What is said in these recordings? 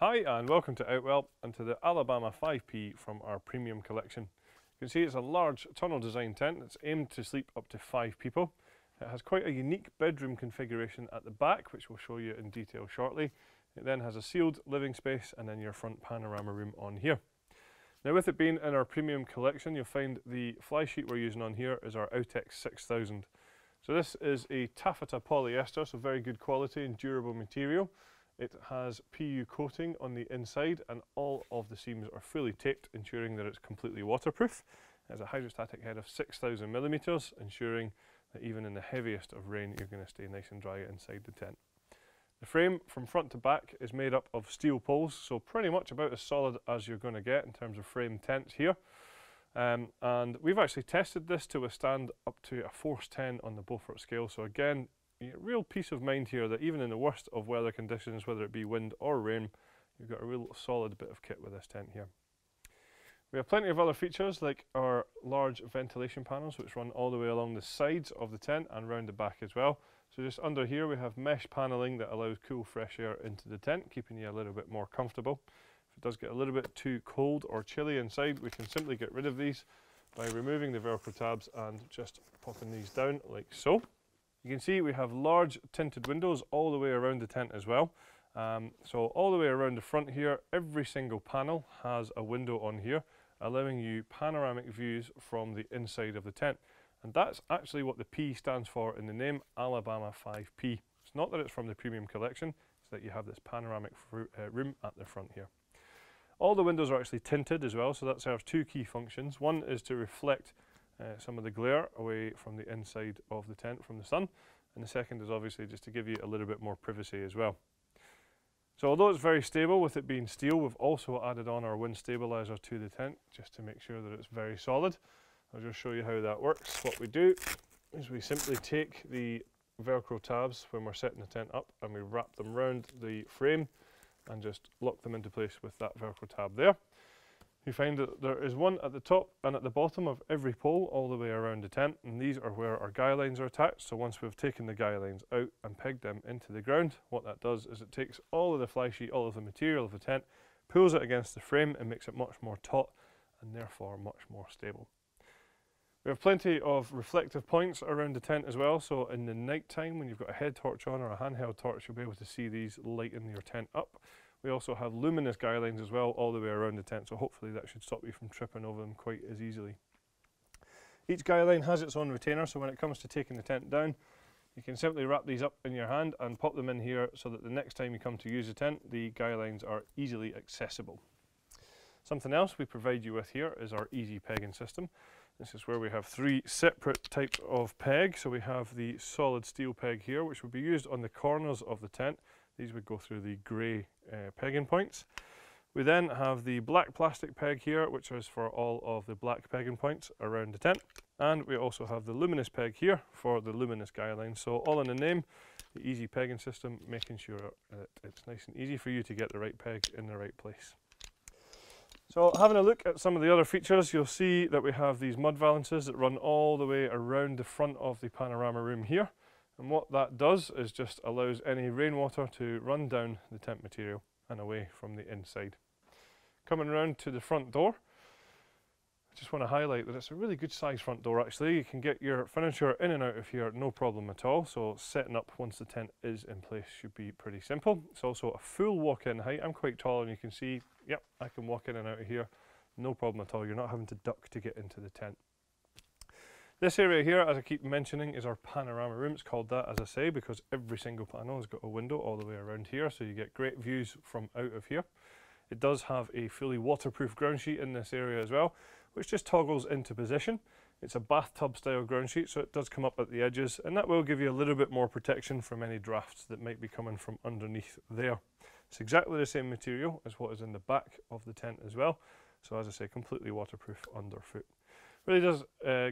Hi and welcome to Outwell and to the Alabama 5P from our premium collection. You can see it's a large tunnel design tent that's aimed to sleep up to 5 people. It has quite a unique bedroom configuration at the back, which we'll show you in detail shortly. It then has a sealed living space and then your front panorama room on here. Now, with it being in our premium collection, you'll find the fly sheet we're using on here is our Outex 6000. So this is a taffeta polyester, so very good quality and durable material. It has PU coating on the inside and all of the seams are fully taped, ensuring that it's completely waterproof. It has a hydrostatic head of 6,000 millimeters, ensuring that even in the heaviest of rain you're going to stay nice and dry inside the tent. The frame from front to back is made up of steel poles, so pretty much about as solid as you're going to get in terms of frame tents here. And we've actually tested this to withstand up to a force 10 on the Beaufort scale, so again, real peace of mind here that even in the worst of weather conditions, whether it be wind or rain, you've got a real solid bit of kit with this tent here. We have plenty of other features like our large ventilation panels which run all the way along the sides of the tent and round the back as well. So just under here we have mesh paneling that allows cool fresh air into the tent, keeping you a little bit more comfortable. If it does get a little bit too cold or chilly inside, we can simply get rid of these by removing the Velcro tabs and just popping these down like so. You can see we have large tinted windows all the way around the tent as well. So all the way around the front here, every single panel has a window on here, allowing you panoramic views from the inside of the tent. And that's actually what the P stands for in the name, Alabama 5P. It's not that it's from the premium collection, it's that you have this panoramic room at the front here. All the windows are actually tinted as well, so that serves two key functions. One is to reflect some of the glare away from the inside of the tent from the sun, and the second is obviously just to give you a little bit more privacy as well. So although it's very stable with it being steel, we've also added on our wind stabilizer to the tent just to make sure that it's very solid. I'll just show you how that works. What we do is we simply take the Velcro tabs when we're setting the tent up and we wrap them around the frame and just lock them into place with that Velcro tab there. You find that there is one at the top and at the bottom of every pole all the way around the tent, and these are where our guy lines are attached. So once we've taken the guy lines out and pegged them into the ground, what that does is it takes all of the fly sheet, all of the material of the tent, pulls it against the frame and makes it much more taut and therefore much more stable. We have plenty of reflective points around the tent as well, so in the night time when you've got a head torch on or a handheld torch, you'll be able to see these lighten your tent up. We also have luminous guy lines as well all the way around the tent, so hopefully that should stop you from tripping over them quite as easily. Each guy line has its own retainer, so when it comes to taking the tent down, you can simply wrap these up in your hand and pop them in here so that the next time you come to use the tent, the guy lines are easily accessible. Something else we provide you with here is our easy pegging system. This is where we have 3 separate types of peg. So we have the solid steel peg here, which would be used on the corners of the tent. These would go through the grey pegging points. We then have the black plastic peg here, which is for all of the black pegging points around the tent. And we also have the luminous peg here for the luminous guy line. So all in the name, the easy pegging system, making sure that it's nice and easy for you to get the right peg in the right place. So having a look at some of the other features, you'll see that we have these mud valances that run all the way around the front of the panorama room here. And what that does is just allows any rainwater to run down the tent material and away from the inside. Coming around to the front door, I just want to highlight that it's a really good size front door actually. You can get your furniture in and out of here no problem at all, so setting up once the tent is in place should be pretty simple. It's also a full walk-in height. I'm quite tall and you can see, yep, I can walk in and out of here no problem at all. You're not having to duck to get into the tent. This area here, as I keep mentioning, is our panorama room. It's called that, as I say, because every single panel has got a window all the way around here, so you get great views from out of here. It does have a fully waterproof ground sheet in this area as well, which just toggles into position. It's a bathtub style ground sheet, so it does come up at the edges, and that will give you a little bit more protection from any drafts that might be coming from underneath there. It's exactly the same material as what is in the back of the tent as well, so as I say, completely waterproof underfoot. Really does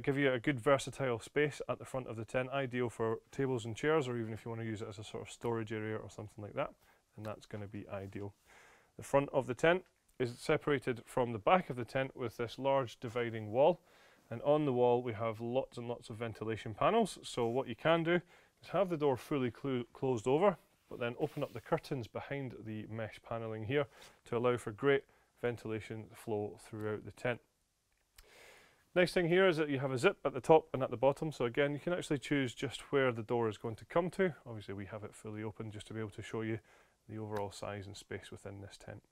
give you a good versatile space at the front of the tent, ideal for tables and chairs, or even if you want to use it as a sort of storage area or something like that, then that's going to be ideal. The front of the tent is separated from the back of the tent with this large dividing wall, and on the wall we have lots and lots of ventilation panels. So what you can do is have the door fully closed over, but then open up the curtains behind the mesh panelling here to allow for great ventilation flow throughout the tent. Nice thing here is that you have a zip at the top and at the bottom, so again you can actually choose just where the door is going to come to. Obviously we have it fully open just to be able to show you the overall size and space within this tent.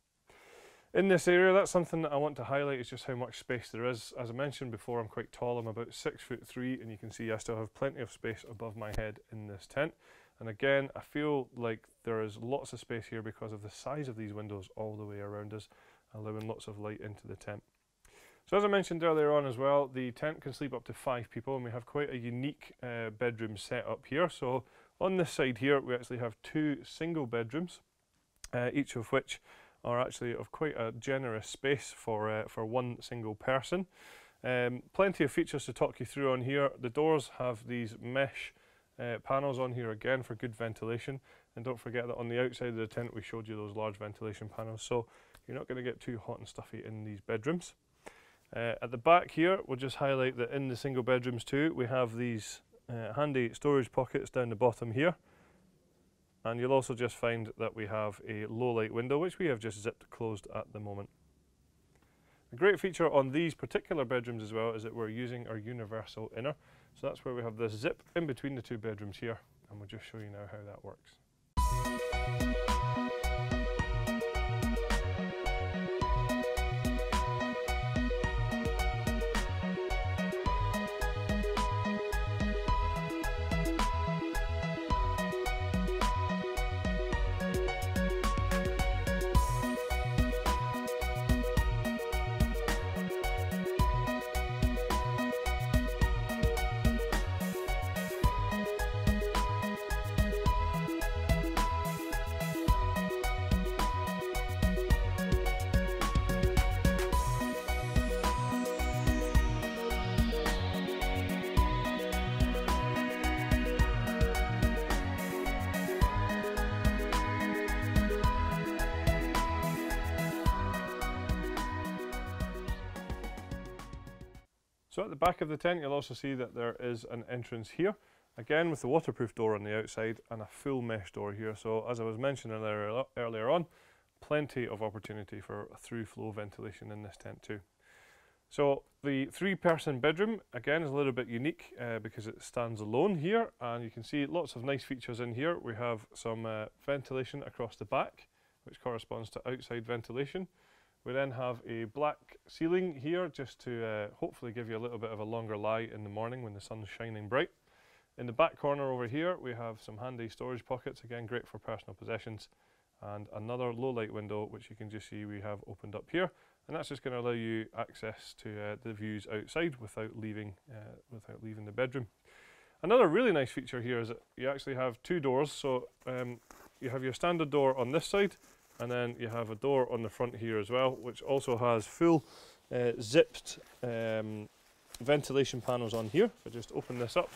In this area, that's something that I want to highlight, is just how much space there is. As I mentioned before, I'm quite tall, I'm about 6'3", and you can see I still have plenty of space above my head in this tent. And again, I feel like there is lots of space here because of the size of these windows all the way around us, allowing lots of light into the tent. So as I mentioned earlier on as well, the tent can sleep up to 5 people, and we have quite a unique bedroom set up here. So on this side here, we actually have 2 single bedrooms, each of which are actually of quite a generous space for one single person. Plenty of features to talk you through on here. The doors have these mesh panels on here again for good ventilation, and don't forget that on the outside of the tent we showed you those large ventilation panels, so you're not going to get too hot and stuffy in these bedrooms. At the back here, we'll just highlight that in the single bedrooms too, we have these handy storage pockets down the bottom here. And you'll also just find that we have a low light window, which we have just zipped closed at the moment. A great feature on these particular bedrooms as well is that we're using our universal inner. So that's where we have this zip in between the 2 bedrooms here, and we'll just show you now how that works. So at the back of the tent, you'll also see that there is an entrance here, again with the waterproof door on the outside and a full mesh door here. So as I was mentioning earlier on, plenty of opportunity for through flow ventilation in this tent too. So the 3-person bedroom again is a little bit unique because it stands alone here, and you can see lots of nice features in here. We have some ventilation across the back, which corresponds to outside ventilation. We then have a black ceiling here just to hopefully give you a little bit of a longer lie in the morning when the sun's shining bright. In the back corner over here we have some handy storage pockets, again great for personal possessions, and another low light window which you can just see we have opened up here, and that's just going to allow you access to the views outside without leaving the bedroom. Another really nice feature here is that you actually have 2 doors, so you have your standard door on this side, and then you have a door on the front here as well, which also has full zipped ventilation panels on here. If I just open this up,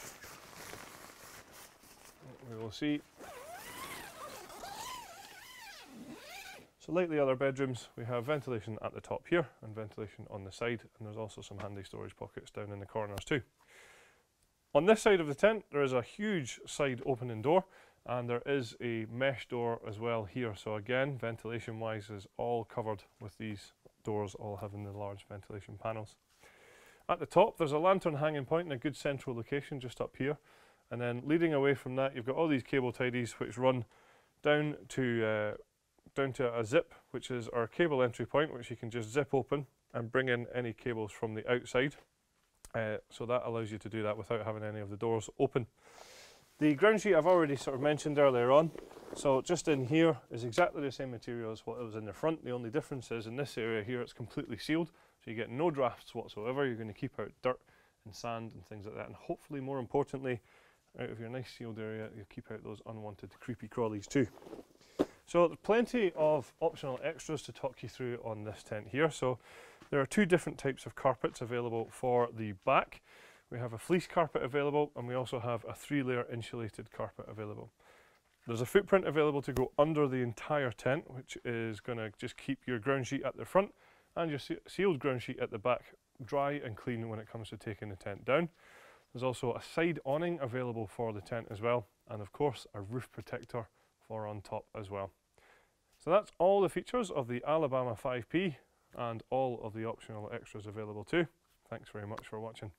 we will see. So like the other bedrooms, we have ventilation at the top here and ventilation on the side, and there's also some handy storage pockets down in the corners too. On this side of the tent, there is a huge side opening door, and there is a mesh door as well here. So again, ventilation wise is all covered with these doors all having the large ventilation panels. At the top there's a lantern hanging point in a good central location just up here, and then leading away from that you've got all these cable tidies which run down to a zip, which is our cable entry point, which you can just zip open and bring in any cables from the outside. So that allows you to do that without having any of the doors open. The ground sheet I've already sort of mentioned earlier on, so just in here is exactly the same material as what it was in the front. The only difference is in this area here it's completely sealed, so you get no drafts whatsoever. You're going to keep out dirt and sand and things like that, and hopefully more importantly, out of your nice sealed area, you'll keep out those unwanted creepy crawlies too. So there's plenty of optional extras to talk you through on this tent here. So there are 2 different types of carpets available for the back. We have a fleece carpet available, and we also have a 3-layer insulated carpet available. There's a footprint available to go under the entire tent, which is going to just keep your ground sheet at the front and your sealed ground sheet at the back dry and clean when it comes to taking the tent down. There's also a side awning available for the tent as well, and of course a roof protector or on top as well. So that's all the features of the Alabama 5P and all of the optional extras available too. Thanks very much for watching.